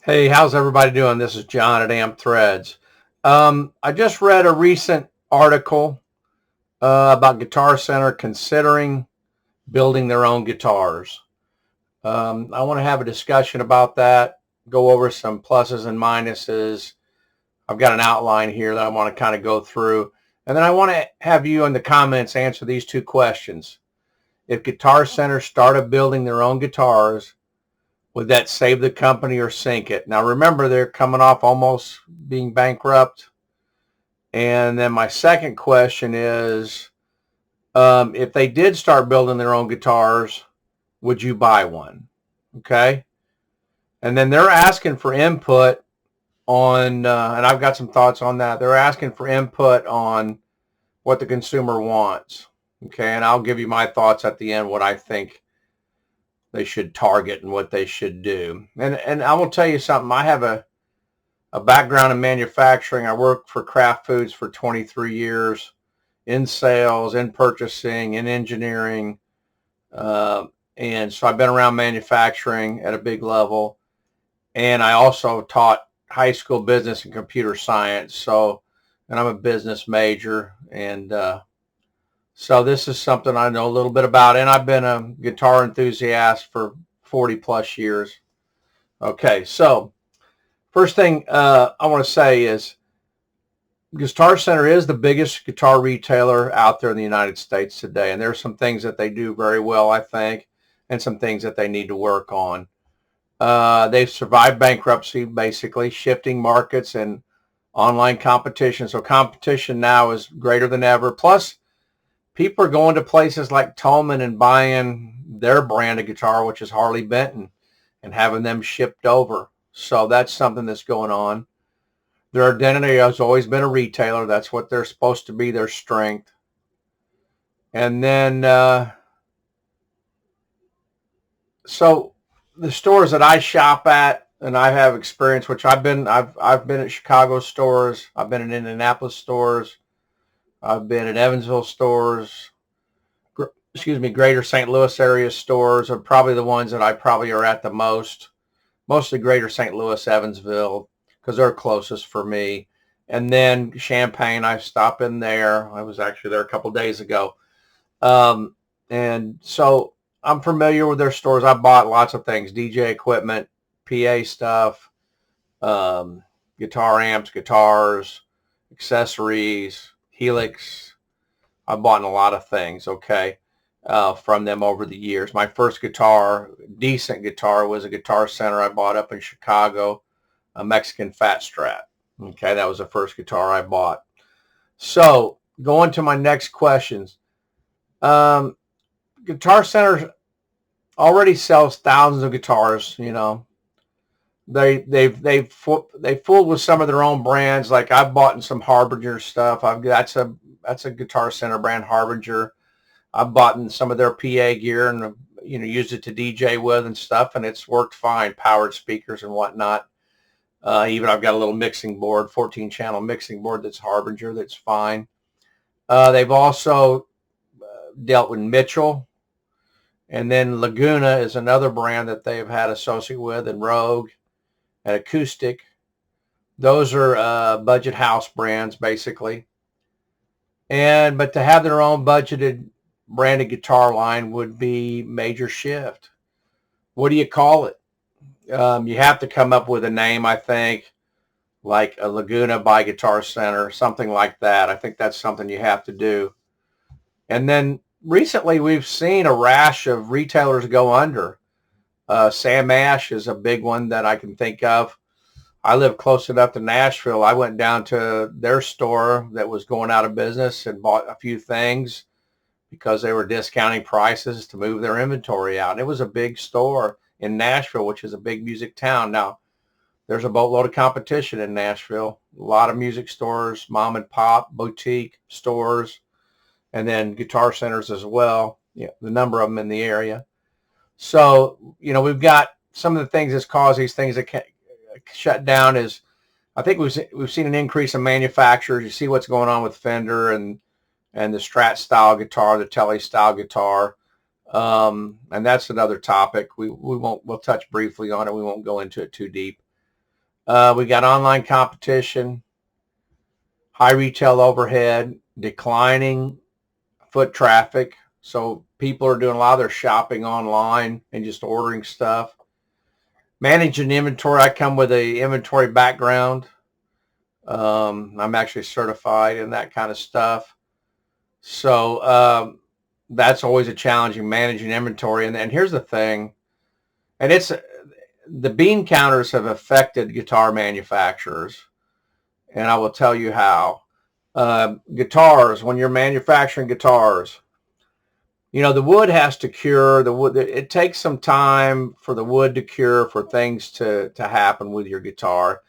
Hey, how's everybody doing? This is John at Amp Threads. I just read a recent article about Guitar Center considering building their own guitars. I want to have a discussion about that, go over some pluses and minuses. I've got an outline here that I want to kind of go through. And then I want to have you in the comments answer these two questions. If Guitar Center started building their own guitars, would that save the company or sink it? Now, remember, they're coming off almost being bankrupt. And then my second question is, if they did start building their own guitars, would you buy one? Okay. And then they're asking for input on, and I've got some thoughts on that. They're asking for input on what the consumer wants. Okay. And I'll give you my thoughts at the end, what I think they should target and what they should do. And I will tell you something. I have a background in manufacturing. I worked for Kraft Foods for 23 years in sales, in purchasing, in engineering. And so I've been around manufacturing at a big level. And I also taught high school business and computer science. So, and I'm a business major. And so this is something I know a little bit about. And I've been a guitar enthusiast for 40 plus years. Okay, so first thing I want to say is Guitar Center is the biggest guitar retailer out there in the United States today. And there's some things that they do very well, I think, and some things that they need to work on. They've survived bankruptcy, basically, shifting markets and online competition. So competition now is greater than ever. Plus, people are going to places like Tolman and buying their brand of guitar, which is Harley Benton, and having them shipped over. So that's something that's going on. Their identity has always been a retailer. That's what they're supposed to be, their strength. And then, so the stores that I shop at and I have experience, which I've been at Chicago stores. I've been in Indianapolis stores. I've been at Evansville stores. Greater St. Louis area stores are probably the ones that I probably are at the most. Mostly Greater St. Louis, Evansville, because they're closest for me. And then Champaign, I stop in there. I was actually there a couple days ago. And so I'm familiar with their stores. I bought lots of things, DJ equipment, PA stuff, guitar amps, guitars, accessories, Helix. I've bought a lot of things, okay, from them over the years. My first guitar, decent guitar, was a Guitar Center I bought up in Chicago, a Mexican Fat Strat. Okay, that was the first guitar I bought. So going to my next questions. Guitar Center already sells thousands of guitars. You know, they've fooled with some of their own brands. Like I've bought in some Harbinger stuff. That's a Guitar Center brand, Harbinger. I've bought in some of their PA gear and used it to DJ with and stuff, and it's worked fine. Powered speakers and whatnot. Even I've got a little mixing board, 14-channel mixing board that's Harbinger that's fine. They've also dealt with Mitchell. And then Laguna is another brand that they've had associate with, and Rogue and Acoustic. Those are budget house brands, basically. But to have their own budgeted branded guitar line would be major shift. What do you call it? You have to come up with a name, I think, like a Laguna by Guitar Center, something like that. I think that's something you have to do. And then recently we've seen a rash of retailers go under. Sam Ash is a big one that I can think of. I live close enough to Nashville. I went down to their store that was going out of business and bought a few things because they were discounting prices to move their inventory out. And it was a big store in Nashville, which is a big music town. Now, there's a boatload of competition in Nashville. A lot of music stores, mom and pop, boutique stores, and then guitar centers as well. Yeah, the number of them in the area. So, we've got some of the things that's caused these things to shut down is, I think we've seen an increase in manufacturers. You see what's going on with Fender and the Strat style guitar, the Tele style guitar. And that's another topic. We'll touch briefly on it. We won't go into it too deep. We got online competition, high retail overhead, declining foot traffic. So people are doing a lot of their shopping online and just ordering stuff. Managing inventory. I come with a inventory background. I'm actually certified in that kind of stuff. So that's always a challenging, managing inventory. And here's the thing, and it's the bean counters have affected guitar manufacturers, and I will tell you how. Guitars, when you're manufacturing guitars, you know, the wood has to cure. The wood, it takes some time for the wood to cure, for things to happen with your guitar.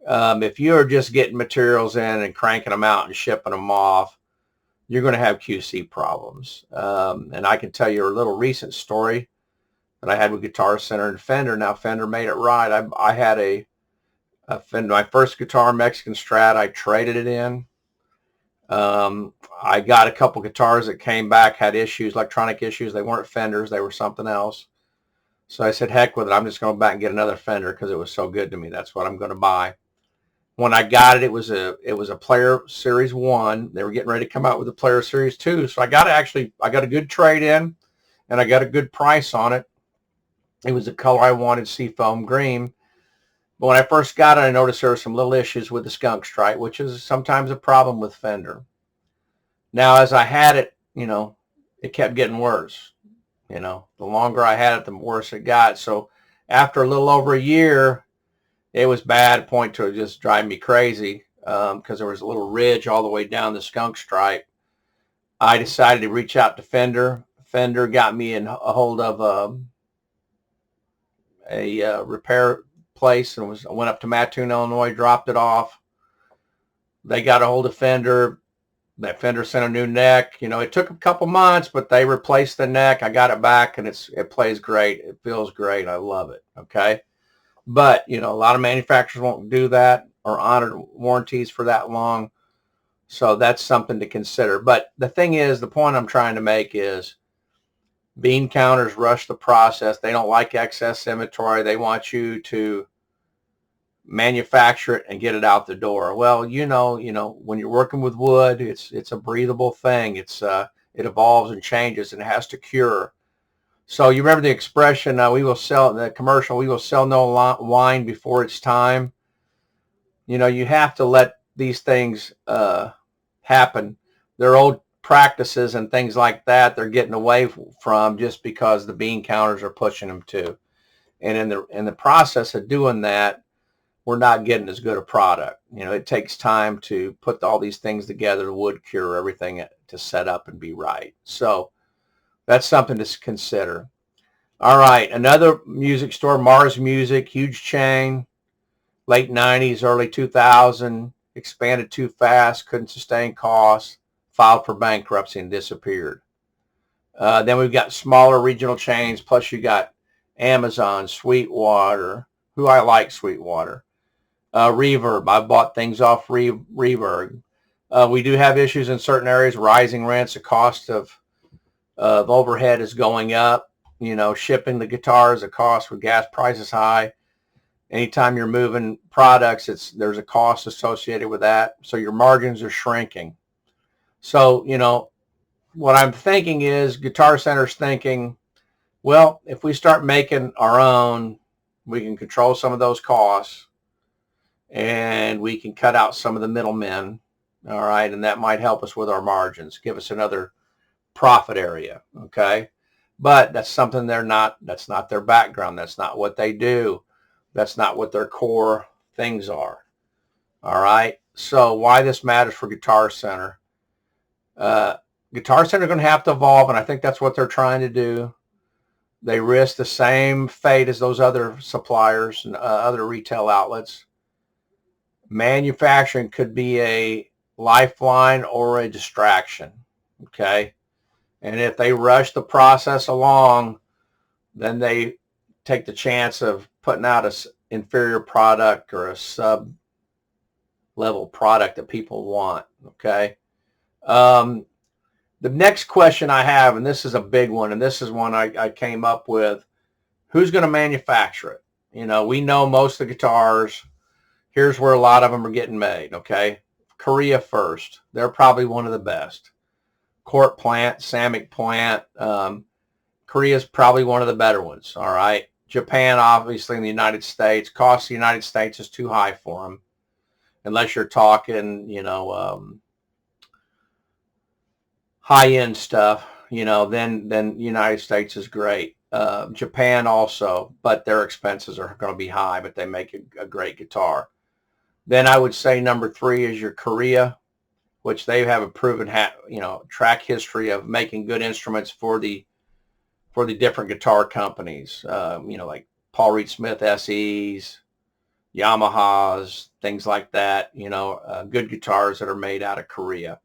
If you're just getting materials in and cranking them out and shipping them off, you're going to have QC problems. And I can tell you a little recent story that I had with Guitar Center and Fender. Now, Fender made it right. I had a Fender, my first guitar, Mexican Strat. I traded it in. I got a couple guitars that came back, had issues, electronic issues. They weren't Fenders. They were something else. So I said, heck with it. I'm just going back and get another Fender because it was so good to me. That's what I'm going to buy. When I got it, it was a Player Series 1. They were getting ready to come out with the Player Series 2. So I got a good trade in, and I got a good price on it. It was the color I wanted, seafoam green. But when I first got it, I noticed there were some little issues with the skunk stripe, which is sometimes a problem with Fender. Now, as I had it, you know, it kept getting worse. You know, the longer I had it, the worse it got. So after a little over a year, it was bad, point to just drive me crazy, because there was a little ridge all the way down the skunk stripe. I decided to reach out to Fender. Fender got me in a hold of a repair place, and I went up to Mattoon, Illinois, dropped it off. They got a hold of Fender. That Fender sent a new neck. You know, it took a couple months, but they replaced the neck. I got it back, and it plays great. It feels great. I love it. Okay. But, you know, a lot of manufacturers won't do that or honor warranties for that long. So that's something to consider. But the thing is, the point I'm trying to make is bean counters rush the process. They don't like excess inventory. They want you to manufacture it and get it out the door. Well, you know, when you're working with wood, it's a breathable thing. It evolves and changes, and it has to cure. So you remember the expression, we will sell no wine before it's time. You know, you have to let these things happen. They're old practices and things like that they're getting away from just because the bean counters are pushing them to. And in the process of doing that, we're not getting as good a product. You know, it takes time to put all these things together, wood cure, everything to set up and be right. So that's something to consider. All right, another music store, Mars Music, huge chain, late 90s, early 2000, expanded too fast, couldn't sustain costs, filed for bankruptcy and disappeared. Then we've got smaller regional chains, plus you got Amazon, Sweetwater, who I like Sweetwater. Reverb, I bought things off Reverb. We do have issues in certain areas, rising rents, the cost of overhead is going up. You know, shipping the guitars, the cost with gas prices high. Anytime you're moving products, there's a cost associated with that. So your margins are shrinking. So, you know, what I'm thinking is Guitar Center's thinking, well, if we start making our own, we can control some of those costs, and we can cut out some of the middlemen. All right. And that might help us with our margins, give us another profit area. Okay. But that's something that's not their background. That's not what they do. That's not what their core things are. All right. So why this matters for Guitar Center. Guitar Center are going to have to evolve, and I think that's what they're trying to do. They risk the same fate as those other suppliers and other retail outlets. Manufacturing could be a lifeline or a distraction. Okay. And if they rush the process along, then they take the chance of putting out an inferior product or a sub-level product that people want. Okay. The next question I have, and this is a big one, and this is one I came up with, who's going to manufacture it? You know, we know most of the guitars Here's where a lot of them are getting made, okay? Korea first. They're probably one of the best. Court plant, Samick plant. Korea's probably one of the better ones, all right? Japan, obviously, in the United States. Cost of the United States is too high for them. Unless you're talking, high-end stuff, then United States is great. Japan also, but their expenses are going to be high, but they make a great guitar. Then I would say number 3 is your Korea, which they have a proven, track history of making good instruments for the different guitar companies, like Paul Reed Smith SEs, Yamahas, things like that, good guitars that are made out of Korea.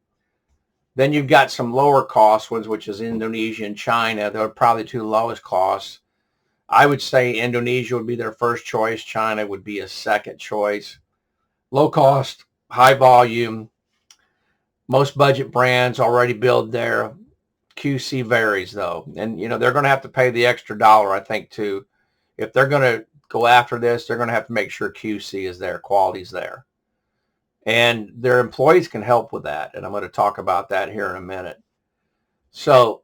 Then you've got some lower cost ones, which is Indonesia and China. They're probably two lowest costs. I would say Indonesia would be their first choice. China would be a second choice. Low cost, high volume. Most budget brands already build their QC varies though. And, they're going to have to pay the extra dollar, I think, too. If they're going to go after this, they're going to have to make sure QC is there, quality's there. And their employees can help with that. And I'm going to talk about that here in a minute. So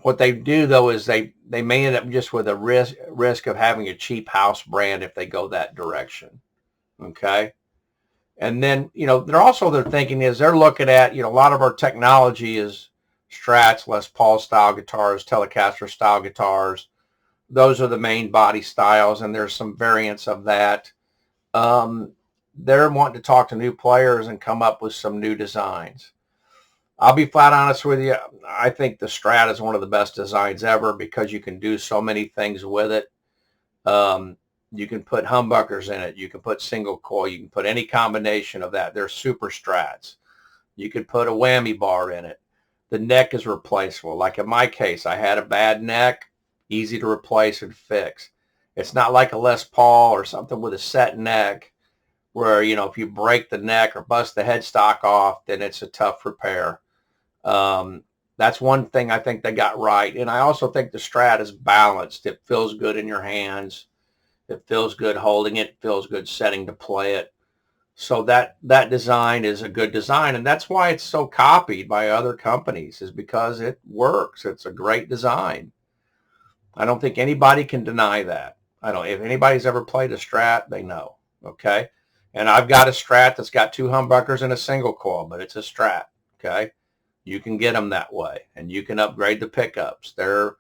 what they do, though, is they may end up just with a risk of having a cheap house brand if they go that direction. Okay. And then, their thinking is they're looking at, a lot of our technology is Strats, Les Paul style guitars, Telecaster style guitars. Those are the main body styles, and there's some variants of that. They're wanting to talk to new players and come up with some new designs. I'll be flat honest with you. I think the Strat is one of the best designs ever because you can do so many things with it. You can put humbuckers in it. You can put single coil. You can put any combination of that. They're super Strats. You could put a whammy bar in it. The neck is replaceable. Like in my case, I had a bad neck, easy to replace and fix. It's not like a Les Paul or something with a set neck where, if you break the neck or bust the headstock off, then it's a tough repair. That's one thing I think they got right. And I also think the Strat is balanced. It feels good in your hands. It feels good holding it. It feels good setting to play it. So that design is a good design. And that's why it's so copied by other companies, is because it works. It's a great design. I don't think anybody can deny that. If anybody's ever played a Strat, they know. Okay. And I've got a Strat that's got 2 humbuckers and a single coil, but it's a Strat. Okay. You can get them that way, and you can upgrade the pickups. They're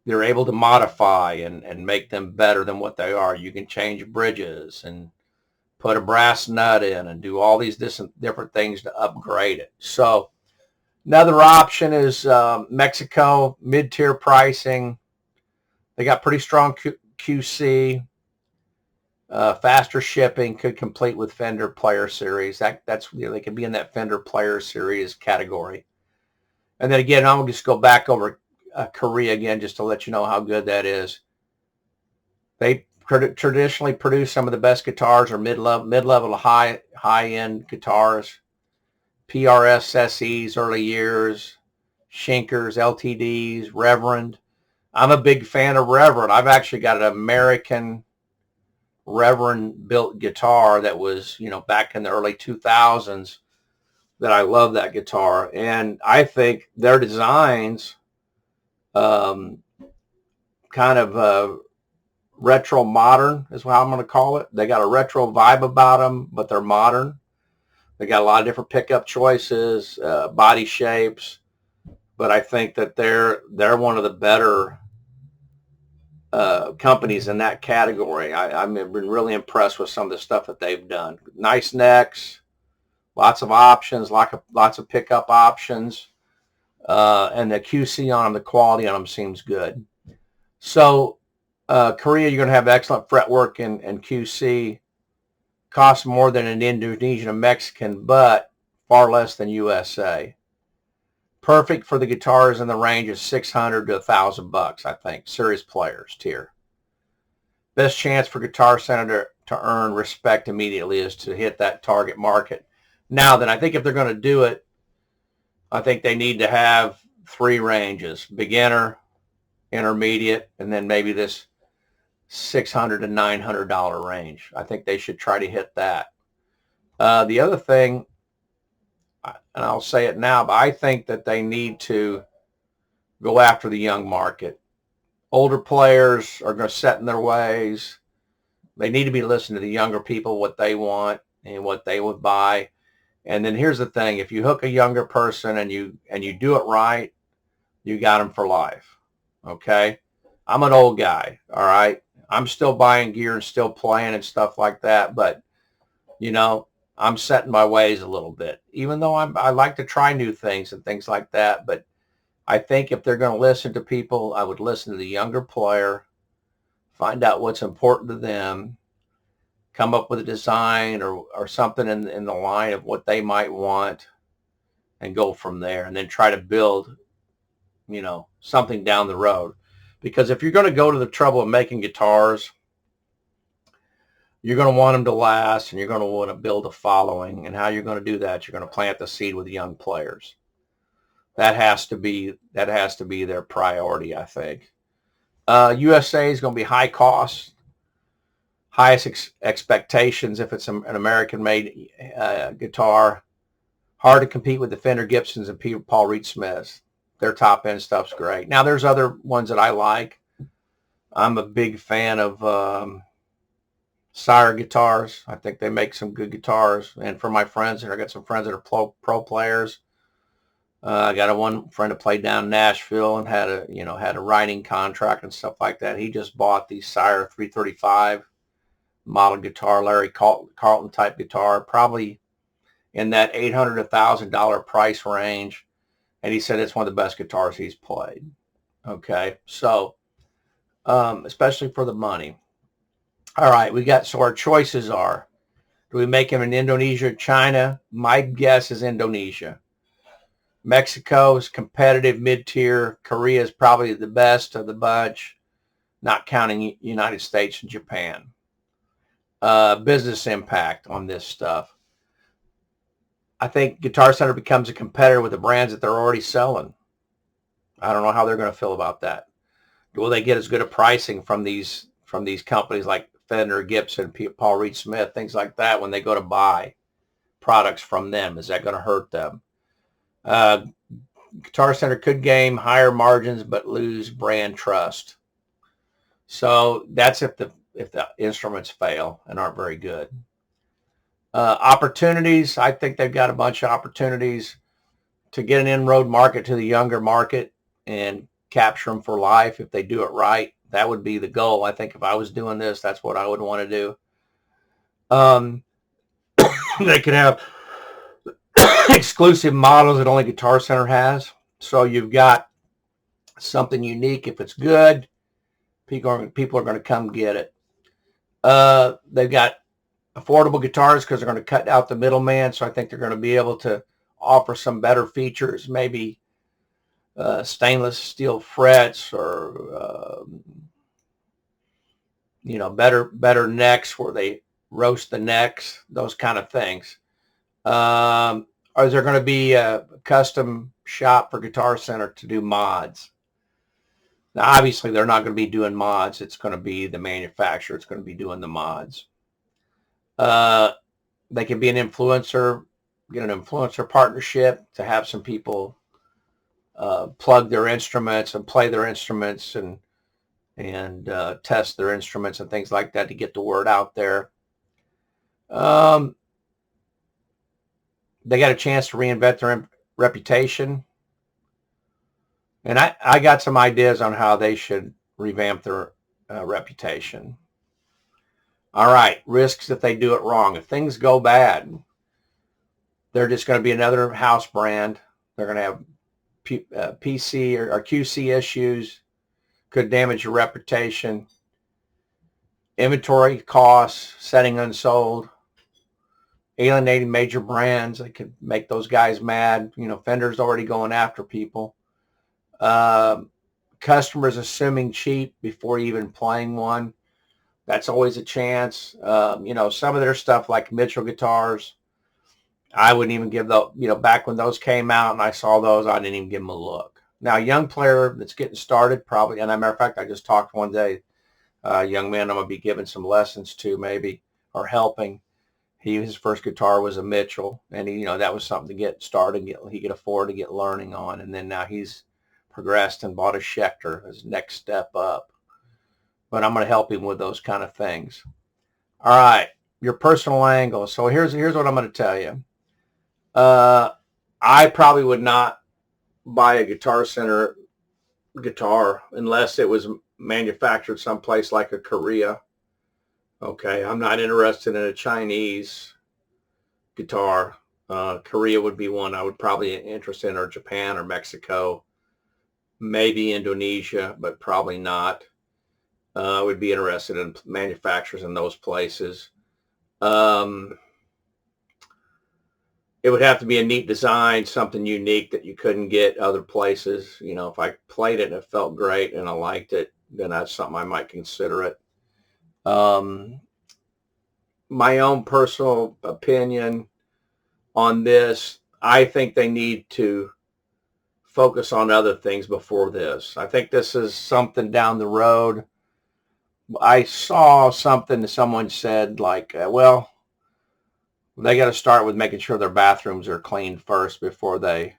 able to modify and make them better than what they are. You can change bridges and put a brass nut in and do all these different things to upgrade it. So another option is Mexico, mid-tier pricing. They got pretty strong QC. Faster shipping, could complete with Fender Player Series. That's they could be in that Fender Player Series category. And then again, I'm gonna just go back over Korea again just to let you know how good that is. They traditionally produce some of the best guitars, or mid-level to high-end guitars. PRS SEs, early years, Shinkers, LTDs, Reverend. I'm a big fan of Reverend. I've actually got an American Reverend built guitar that was, back in the early 2000s, that I love that guitar. And I think their designs, kind of retro modern is how I'm going to call it. They got a retro vibe about them, but they're modern. They got a lot of different pickup choices, body shapes, but I think that they're one of the better companies in that category. I've been really impressed with some of the stuff that they've done. Nice necks, lots of options, lots of pickup options, and the QC on them, the quality on them seems good. So Korea, you're going to have excellent fretwork and QC. Costs more than an Indonesian or Mexican, but far less than USA. Perfect for the guitars in the range of $600 to $1,000, I think. Serious players tier. Best chance for Guitar Center to earn respect immediately is to hit that target market. Now then, I think if they're going to do it, I think they need to have 3 ranges: beginner, intermediate, and then maybe this $600 to $900 range. I think they should try to hit that. The other thing, and I'll say it now, but I think that they need to go after the young market. Older players are going to set in their ways. They need to be listening to the younger people, what they want and what they would buy. And then here's the thing: if you hook a younger person and you do it right, you got them for life. Okay, I'm an old guy. All right, I'm still buying gear and still playing and stuff like that, but you know, I'm set in my ways a little bit. Even though I like to try new things and things like that, but I think if they're going to listen to people, I would listen to the younger player, find out what's important to them, come up with a design or something in the line of what they might want, and go from there, and then try to build, you know, something down the road. Because if you're going to go to the trouble of making guitars, you're going to want them to last, and you're going to want to build a following. And how you're going to do that, you're going to plant the seed with young players. That has to be their priority, I think. USA is going to be high cost, highest expectations if it's an American-made guitar. Hard to compete with the Fender Gibsons and Paul Reed Smiths. Their top-end stuff's great. Now, there's other ones that I like. I'm a big fan of Sire guitars. I think they make some good guitars. And for my friends, and I got some friends that are pro players. I got one friend that played down in Nashville and had a writing contract and stuff like that. He just bought the Sire 335 model guitar, Larry Carlton type guitar, probably in that $800 to $1,000 price range. And he said it's one of the best guitars he's played. Okay, so especially for the money. All right, so our choices are: do we make them in Indonesia, China? My guess is Indonesia. Mexico is competitive, mid-tier. Korea is probably the best of the bunch, not counting United States and Japan. Business impact on this stuff. I think Guitar Center becomes a competitor with the brands that they're already selling. I don't know how they're going to feel about that. Will they get as good a pricing from these companies like Fender, Gibson, Paul Reed Smith, things like that when they go to buy products from them? Is that going to hurt them? Guitar Center could gain higher margins but lose brand trust. So that's if the instruments fail and aren't very good. Opportunities, I think they've got a bunch of opportunities to get an inroad market to the younger market and capture them for life if they do it right. That would be the goal. I think if I was doing this, that's what I would want to do. They could have exclusive models that only Guitar Center has. So you've got something unique. If it's good, people are going to come get it. They've got affordable guitars because they're going to cut out the middleman. So I think they're going to be able to offer some better features, maybe stainless steel frets or better necks where they roast the necks, those kind of things. Or is there going to be a custom shop for Guitar Center to do mods? Now, obviously, they're not going to be doing mods. It's going to be the manufacturer. It's going to be doing the mods. They can be an influencer, get an influencer partnership to have some people plug their instruments and play their instruments and test their instruments and things like that to get the word out there. They got a chance to reinvent their reputation. And I got some ideas on how they should revamp their reputation. All right, risks if they do it wrong. If things go bad, they're just going to be another house brand. They're going to have PC or QC issues, could damage your reputation. Inventory costs, setting unsold, alienating major brands. They could make those guys mad. Fender's already going after people. Customers assuming cheap before even playing one. That's always a chance. Some of their stuff like Mitchell guitars, I wouldn't even give those, back when those came out and I saw those, I didn't even give them a look. Now, a young player that's getting started probably, and as a matter of fact, I just talked one day, Young man I'm going to be giving some lessons to maybe, or helping. His first guitar was a Mitchell, and that was something to get started. He could afford to get learning on, and then now he's progressed and bought a Schecter, his next step up. But I'm going to help him with those kind of things. All right, your personal angle. So here's what I'm going to tell you. I probably would not buy a Guitar Center guitar unless it was manufactured someplace like a Korea. Okay, I'm not interested in a Chinese guitar. Korea would be one I would probably be interested in, or Japan or Mexico, maybe Indonesia, but probably not. I would be interested in manufacturers in those places. It would have to be a neat design, something unique that you couldn't get other places. If I played it and it felt great and I liked it, then that's something I might consider it. My own personal opinion on this, I think they need to focus on other things before this. I think this is something down the road. I saw something that someone said like, well, they got to start with making sure their bathrooms are cleaned first before they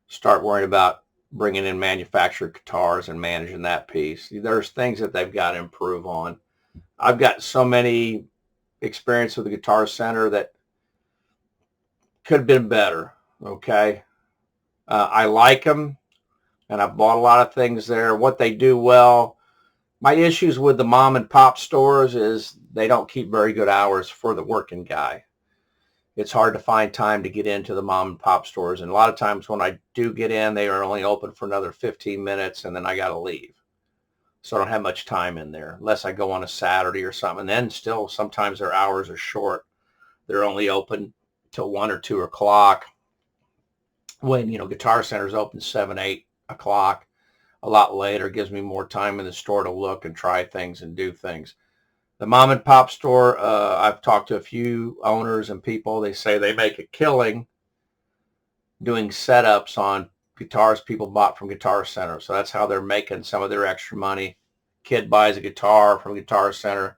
start worrying about bringing in manufactured guitars and managing that piece. There's things that they've got to improve on. I've got so many experience with the Guitar Center that could have been better. Okay. I like them, and I've bought a lot of things there. What they do well, my issues with the mom and pop stores is they don't keep very good hours for the working guy. It's hard to find time to get into the mom and pop stores. And a lot of times when I do get in, they are only open for another 15 minutes and then I got to leave. So I don't have much time in there unless I go on a Saturday or something. And then still sometimes their hours are short. They're only open till 1 or 2 o'clock. When, Guitar Center's open 7, 8 o'clock. A lot later, gives me more time in the store to look and try things and do things. The mom and pop store, I've talked to a few owners and people. They say they make a killing doing setups on guitars people bought from Guitar Center. So that's how they're making some of their extra money. Kid buys a guitar from Guitar Center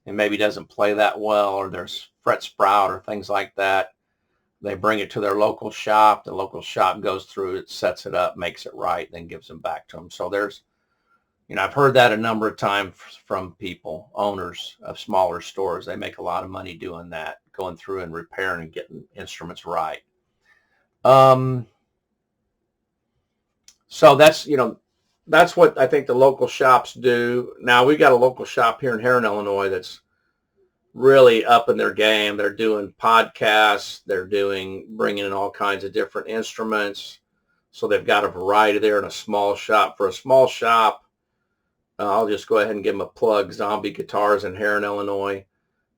and maybe doesn't play that well, or there's fret sprout or things like that. They bring it to their local shop. The local shop goes through it, sets it up, makes it right, then gives them back to them. So there's, I've heard that a number of times from people, owners of smaller stores. They make a lot of money doing that, going through and repairing and getting instruments right. So that's, that's what I think the local shops do. Now, we got a local shop here in Heron, Illinois that's really up in their game. They're doing podcasts. They're bringing in all kinds of different instruments. So they've got a variety there in a small shop. For a small shop, I'll just go ahead and give them a plug, Zombie Guitars in Heron, Illinois.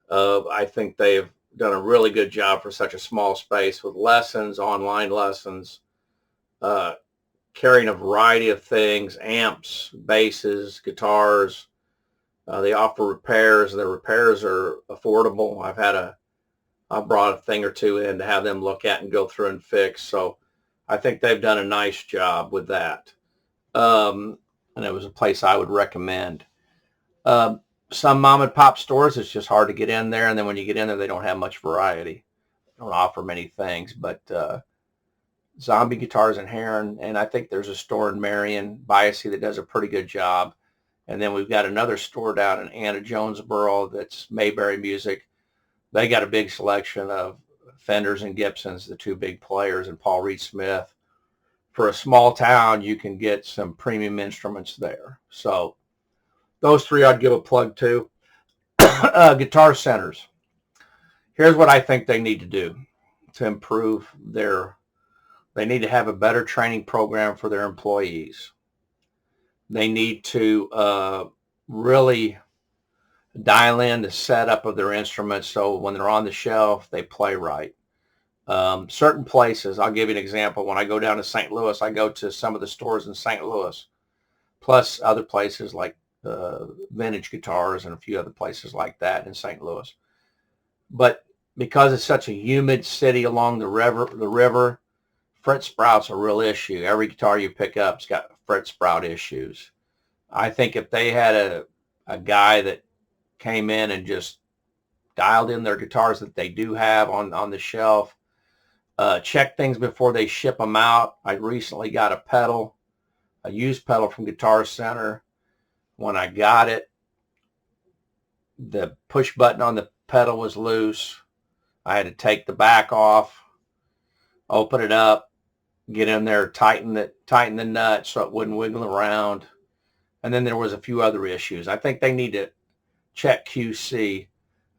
I think they've done a really good job for such a small space with lessons, online lessons, carrying a variety of things, amps, basses, guitars. They offer repairs. The repairs are affordable. I brought a thing or two in to have them look at and go through and fix. So I think they've done a nice job with that. And it was a place I would recommend. Some mom and pop stores, it's just hard to get in there. And then when you get in there, they don't have much variety. They don't offer many things, but Zombie Guitars in Heron. And I think there's a store in Marion, Biassee, that does a pretty good job. And then we've got another store down in Anna Jonesboro that's Mayberry Music. They got a big selection of Fenders and Gibsons, the two big players, and Paul Reed Smith. For a small town, you can get some premium instruments there. So those three I'd give a plug to. Guitar Centers. Here's what I think they need to do to improve they need to have a better training program for their employees. They need to really dial in the setup of their instruments so when they're on the shelf, they play right. Certain places, I'll give you an example. When I go down to St. Louis, I go to some of the stores in St. Louis, plus other places like Vintage Guitars and a few other places like that in St. Louis. But because it's such a humid city along the river, fret sprout's a real issue. Every guitar you pick up's got fret sprout issues. I think if they had a guy that came in and just dialed in their guitars that they do have on the shelf. Check things before they ship them out. I recently got a used pedal from Guitar Center. When I got it, the push button on the pedal was loose. I had to take the back off, open it up, get in there, tighten the nut so it wouldn't wiggle around. And then there was a few other issues. I think they need to check QC.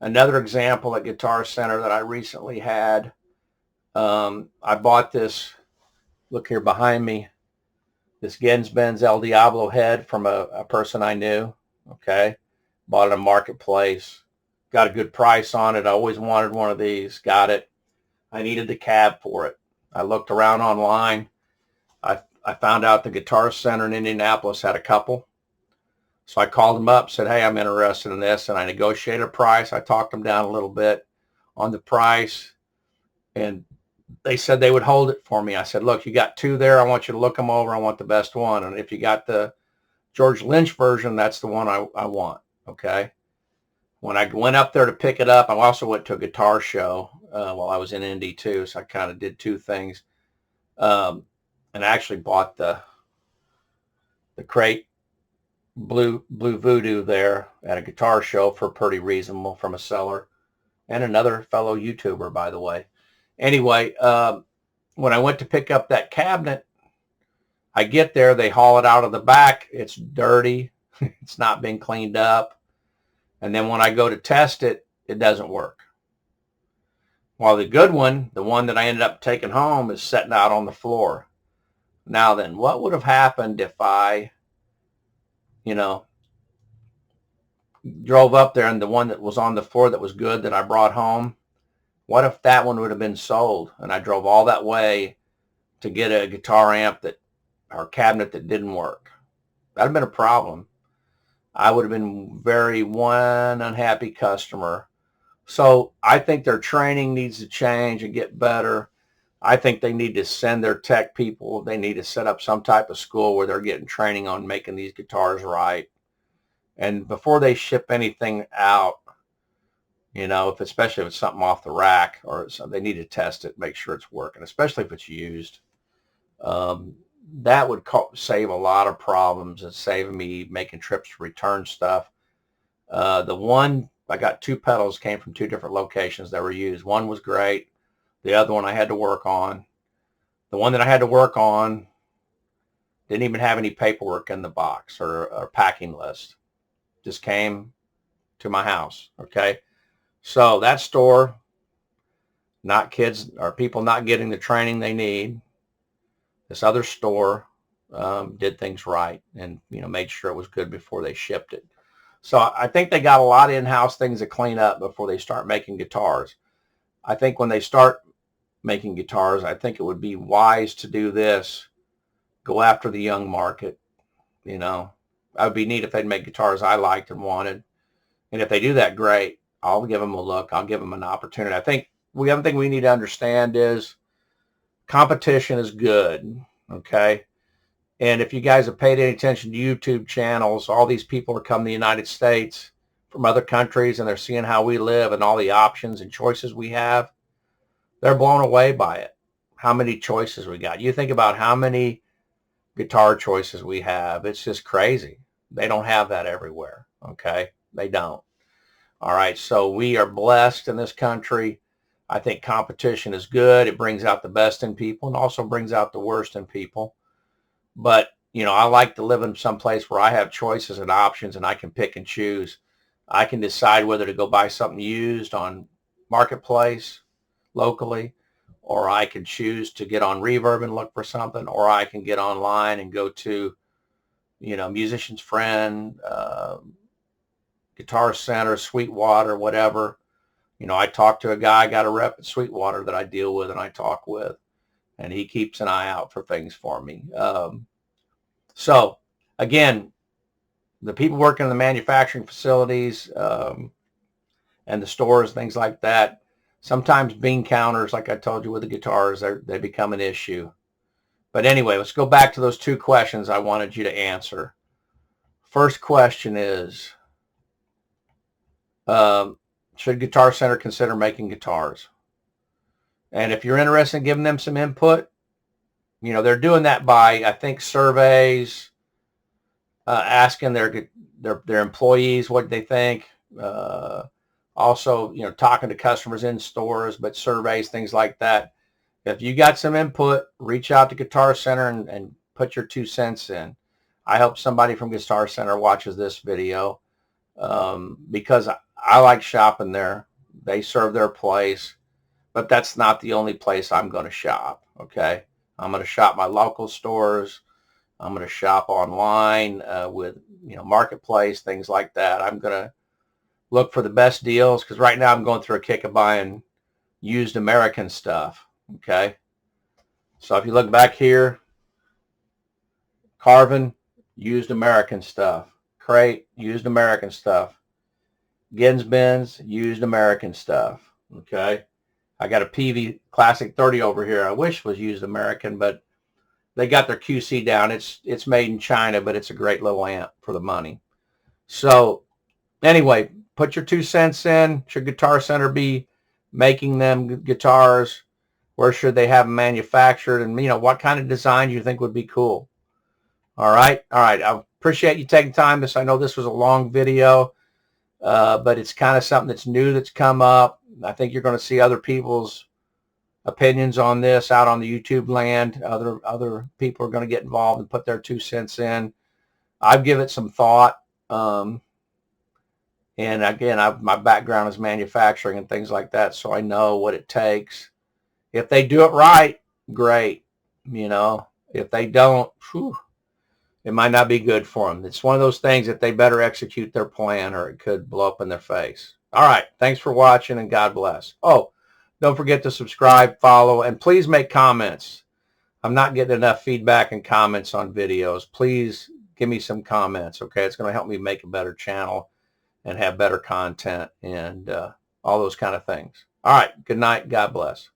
Another example at Guitar Center that I recently had, I bought this, look here behind me, this Gens-Benz El Diablo head from a person I knew, okay? Bought it at a marketplace, got a good price on it. I always wanted one of these, got it. I needed the cab for it. I looked around online. I found out the Guitar Center in Indianapolis had a couple. So I called them up, said, hey, I'm interested in this. And I negotiated a price. I talked them down a little bit on the price. And they said they would hold it for me. I said, look, you got two there. I want you to look them over. I want the best one. And if you got the George Lynch version, that's the one I want. Okay. When I went up there to pick it up, I also went to a guitar show while I was in Indy too. So I kind of did two things. And I actually bought the crate Blue Voodoo there at a guitar show for pretty reasonable from a seller and another fellow YouTuber, by the way. Anyway, when I went to pick up that cabinet, I get there, they haul it out of the back. It's dirty. It's not been cleaned up. And then when I go to test it, it doesn't work. While the good one, the one that I ended up taking home, is sitting out on the floor. Now then, what would have happened if I, drove up there and the one that was on the floor that was good that I brought home, what if that one would have been sold and I drove all that way to get a guitar amp or cabinet that didn't work? That'd have been a problem. I would have been one unhappy customer. So I think their training needs to change and get better. I think they need to send their tech people. They need to set up some type of school where they're getting training on making these guitars right. And before they ship anything out, especially if it's something off the rack or something, they need to test it, make sure it's working, especially if it's used. That would save a lot of problems and save me making trips to return stuff. I got two pedals, came from two different locations that were used. One was great. The other one I had to work on. The one that I had to work on didn't even have any paperwork in the box or packing list. Just came to my house. Okay. So that store, people not getting the training they need. This other store did things right and, made sure it was good before they shipped it. So I think they got a lot of in-house things to clean up before they start making guitars. I think when they start making guitars, I think it would be wise to do this. Go after the young market. It would be neat if they'd make guitars I liked and wanted. And if they do that, great. I'll give them a look. I'll give them an opportunity. I think the other thing we need to understand is competition is good. Okay. And if you guys have paid any attention to YouTube channels, all these people are coming to the United States from other countries and they're seeing how we live and all the options and choices we have. They're blown away by it. How many choices we got. You think about how many guitar choices we have. It's just crazy. They don't have that everywhere. Okay. They don't. All right. So we are blessed in this country. I think competition is good. It brings out the best in people and also brings out the worst in people. But, I like to live in some place where I have choices and options and I can pick and choose. I can decide whether to go buy something used on Marketplace locally, or I can choose to get on Reverb and look for something, or I can get online and go to, Musician's Friend, Guitar Center, Sweetwater, whatever. I talked to a guy, got a rep at Sweetwater that I deal with and I talk with, and he keeps an eye out for things for me. So again, the people working in the manufacturing facilities and the stores, things like that, sometimes bean counters, like I told you with the guitars, they become an issue. But anyway, let's go back to those two questions I wanted you to answer. First question is, Should Guitar Center consider making guitars? And if you're interested in giving them some input, they're doing that by, I think, surveys, asking their employees what they think. Also, talking to customers in stores, but surveys, things like that. If you got some input, reach out to Guitar Center and put your 2 cents in. I hope somebody from Guitar Center watches this video, because I like shopping there. They serve their place, but that's not the only place I'm going to shop. Okay. I'm going to shop my local stores. I'm going to shop online, with, Marketplace, things like that. I'm going to look for the best deals, because right now I'm going through a kick of buying used American stuff. Okay. So if you look back here, Carvin, used American stuff. Crate, used American stuff. Ginsbins, used American stuff. Okay. I got a Peavey Classic 30 over here. I wish was used American, but they got their QC down. It's made in China, but it's a great little amp for the money. So anyway, put your 2 cents in. Should Guitar Center be making them guitars? Where should they have them manufactured? And, what kind of design do you think would be cool? All right. I appreciate you taking time. I know this was a long video, but it's kind of something that's new that's come up. I think you're going to see other people's opinions on this out on the YouTube land. Other people are going to get involved and put their 2 cents in. I've given it some thought. And again, my background is manufacturing and things like that, so I know what it takes. If they do it right, great. If they don't, it might not be good for them. It's one of those things that they better execute their plan, or it could blow up in their face. All right. Thanks for watching, and God bless. Oh, don't forget to subscribe, follow, and please make comments. I'm not getting enough feedback and comments on videos. Please give me some comments, okay? It's going to help me make a better channel and have better content and all those kind of things. All right. Good night. God bless.